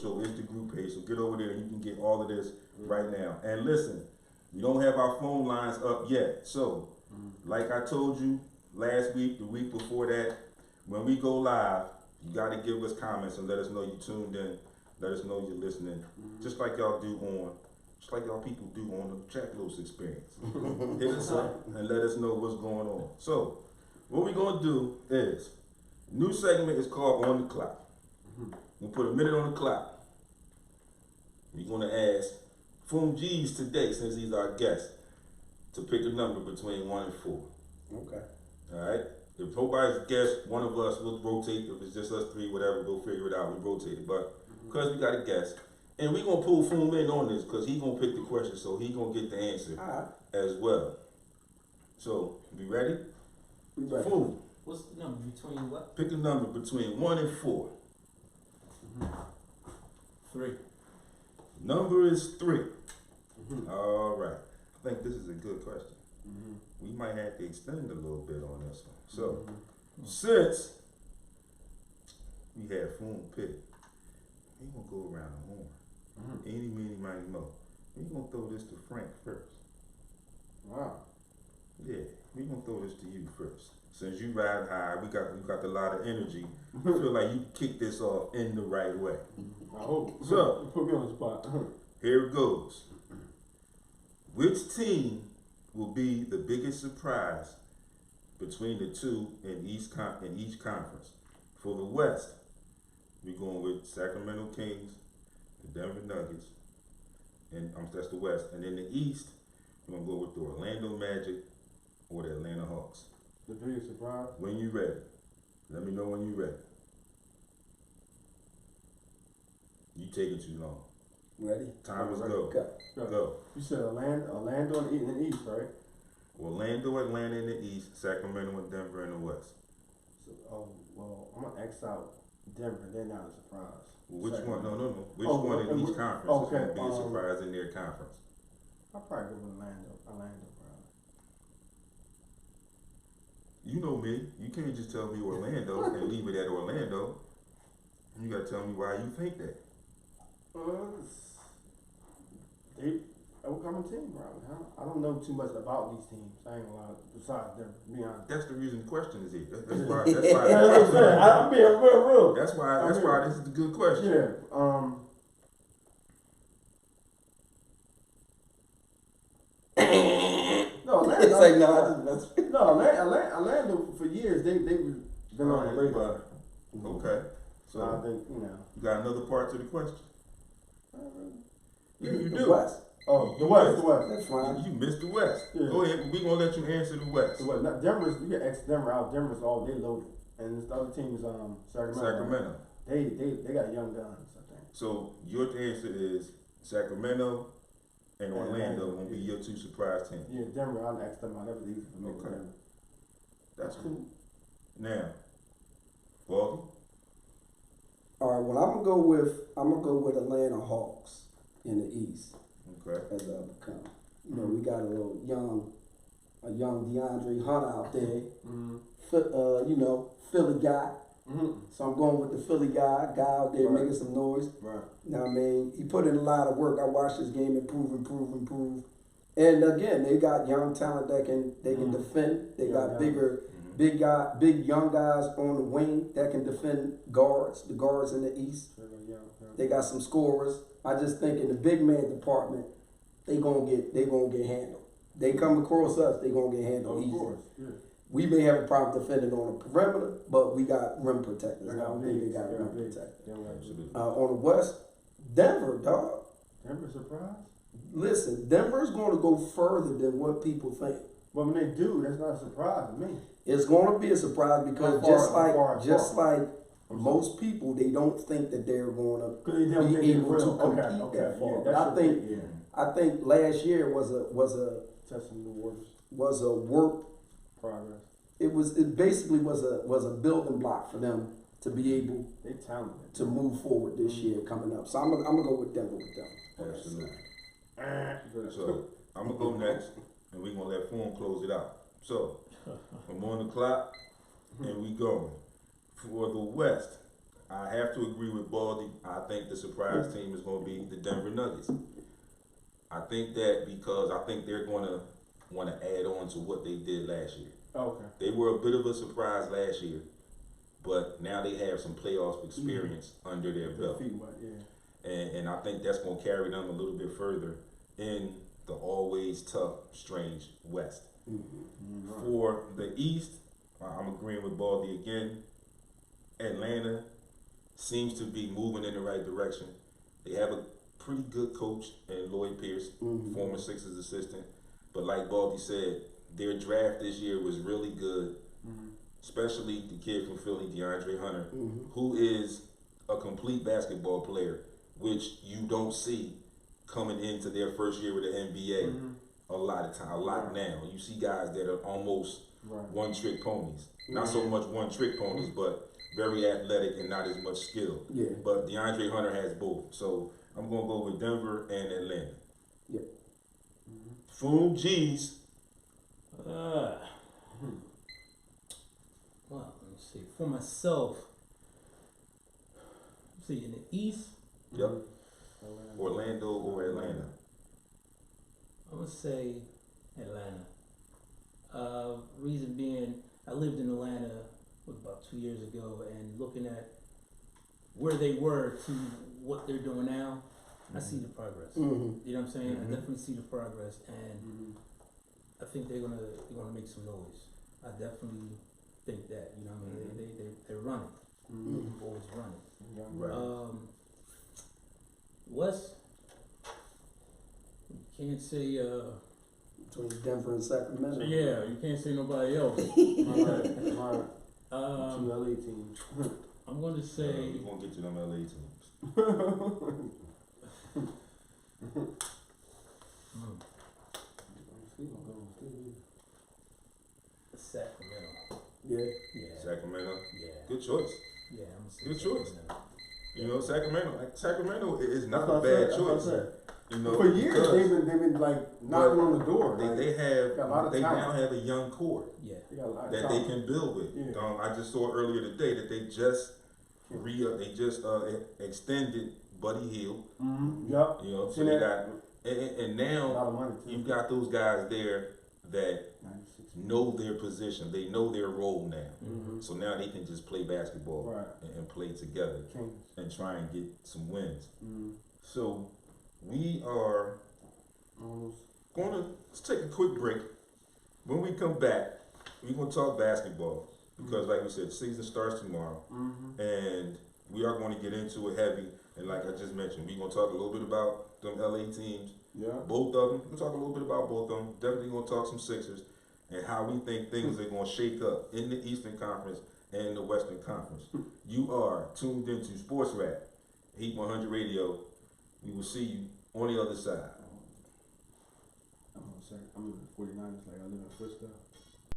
show is the group page, so get over there and you can get all of this right now. And listen, we don't have our phone lines up yet. So, like I told you last week, the week before that, when we go live, you got to give us comments and let us know you tuned in. Let us know you're listening, just like y'all do on, just like y'all people do on the Chat Close experience. Hit us up and let us know what's going on. So, what we're gonna do is, new segment is called On the Clock. We'll put a minute on the clock. We're gonna ask Foom G's today, since he's our guest, to pick a number between 1 and 4. Okay. All right. If nobody's guessed, one of us will rotate. If it's just us three, whatever, we'll figure it out. We rotate it, but because we got a guest, and we're gonna pull Foom in on this because he's gonna pick the question, so he's gonna get the answer as well. So, we ready? We ready. Foom. What's the number between what? Pick a number between 1 and 4. 3. Number is 3. All right. I think this is a good question. We might have to extend a little bit on this one. So, since we had Foom pick, we gonna go around the horn. Any, meeny, miny, mo. We gonna throw this to Frank first. Wow. Yeah, we gonna throw this to you first. Since you ride high, we got a lot of energy. I feel like you kick this off in the right way. I hope. So, put me on the spot. Here it goes. Which team will be the biggest surprise between the two in each conference? For the West, we're going with Sacramento Kings, the Denver Nuggets, and that's the West. And in the East, we're gonna go with the Orlando Magic or the Atlanta Hawks. The biggest surprise? When you ready, let me know when you ready. You taking too long. Ready? Time is ready. go. Go. You said Orlando in the East, right? Orlando, Atlanta in the East, Sacramento and Denver in the West. So, well, I'm gonna X out Denver. They're not a surprise. Well, which one? No. Which Oh, one in okay, each conference is okay, going to be a surprise in their conference? I'll probably go with Orlando, bro. You know me. You can't just tell me Orlando and leave it at Orlando. You got to tell me why you think that. They overcoming team, bro. I don't know too much about these teams. I ain't gonna lie. Besides them, to be honest. That's the reason the question is here. That's why. I'm being real. That's why this is a good question. Yeah. No, Atlanta. It's like, no, Atlanta for years they've been on the radar. Okay. So I think you got another part to the question. Yeah, you the do. West. Oh, the West. That's fine. You missed the West. Yeah. Go ahead. We're gonna let you answer the West. The West. Now, Denver's, you get X Denver out. Denver's all they loaded, and the other team is Sacramento. They got young guns, I think. So your answer is Sacramento and Orlando won't be your two surprise teams. Yeah, Denver. I'll X them out. That was easy for me. Okay. That's cool. Now, Baldy. All right. Well, I'm gonna go with Atlanta Hawks in the East. Okay. As I become. You know, we got a young DeAndre Hunter out there. Philly guy. So I'm going with the Philly guy out there making some noise. Right. You know what I mean? He put in a lot of work. I watched this game improve. And again, they got young talent that can defend. They got big young guys on the wing that can defend the guards in the East. They got some scorers. I just think in the big man department, they gonna get handled. They come across us, they gonna get handled easy. Yeah. We may have a problem defending on the perimeter, but we got rim protectors. I don't think they got rim protectors. Absolutely. On the West, Denver, dog. Denver surprise? Listen, Denver's going to go further than what people think. But when they do, that's not a surprise to me. It's going to be a surprise because just like most people, they don't think that they're going to be able to compete that far. Yeah, I think last year was a testing the waters. Was a work progress. It basically was a building block for them to be able they talented to move forward this year coming up. So I'm gonna go with Denver with them. Absolutely. So I'm gonna go next, and we're gonna let Foom close it out. So I'm on the clock, and we going for the West. I have to agree with Baldy. I think the surprise team is going to be the Denver Nuggets. I think that because I think they're going to want to add on to what they did last year. Okay. They were a bit of a surprise last year, but now they have some playoff experience under their belt. Yeah. And I think that's going to carry them a little bit further in the always tough, strange West. Mm-hmm. For the East, I'm agreeing with Baldy again. Atlanta seems to be moving in the right direction. They have a pretty good coach in Lloyd Pierce, former Sixers assistant. But like Baldy said, their draft this year was really good, especially the kid from Philly, DeAndre Hunter, who is a complete basketball player, which you don't see coming into their first year with the NBA a lot of time, a lot now. You see guys that are almost one-trick ponies. Not so much one-trick ponies, but very athletic and not as much skill. Yeah. But DeAndre Hunter has both. So I'm going to go with Denver and Atlanta. Yeah. Foom G's. Well, let me see. For myself, let's see, in the East, Yep. Orlando or Atlanta. I'm gonna say Atlanta. Reason being, I lived in Atlanta about 2 years ago, and looking at where they were to what they're doing now, I see the progress. You know what I'm saying? I definitely see the progress, and I think they're gonna make some noise. I definitely think that. You know what I mean? They're running. Always running. Right. West, you can't say Between Denver and Sacramento. yeah, you can't say nobody else. Two LA teams. I'm gonna say We're going to get to them LA teams. Sacramento. Yeah. Yeah. Sacramento. Yeah. Good choice. Yeah, I'm gonna say Good choice. Sacramento. You know, Sacramento is not That's a what I bad said, choice. that's what I said. You know, For years, because they've been like knocking on the door. Like, they got a lot of now talent. have a young core Yeah. they got a lot of that talent. they can build with. Yeah. I just saw earlier today that they just extended Buddy Hield. Yup. You know, so Seen they that? got and A now lot of money too. you've got those guys there that 96. know their position. They know their role now. So now they can just play basketball Right. and play together Kings. and try and get some wins. So we are let's take a quick break. When we come back, we're gonna talk basketball because, like we said, the season starts tomorrow, and we are going to get into it heavy. And like I just mentioned, we're gonna talk a little bit about them LA teams, Yeah. both of them. We'll talk a little bit about both of them. Definitely gonna talk some Sixers and how we think things are gonna shake up in the Eastern Conference and the Western Conference. You are tuned into SportsRap, Heat 100 Radio. We will see you on the other side. I'm in the 49ers like I live in Frisco.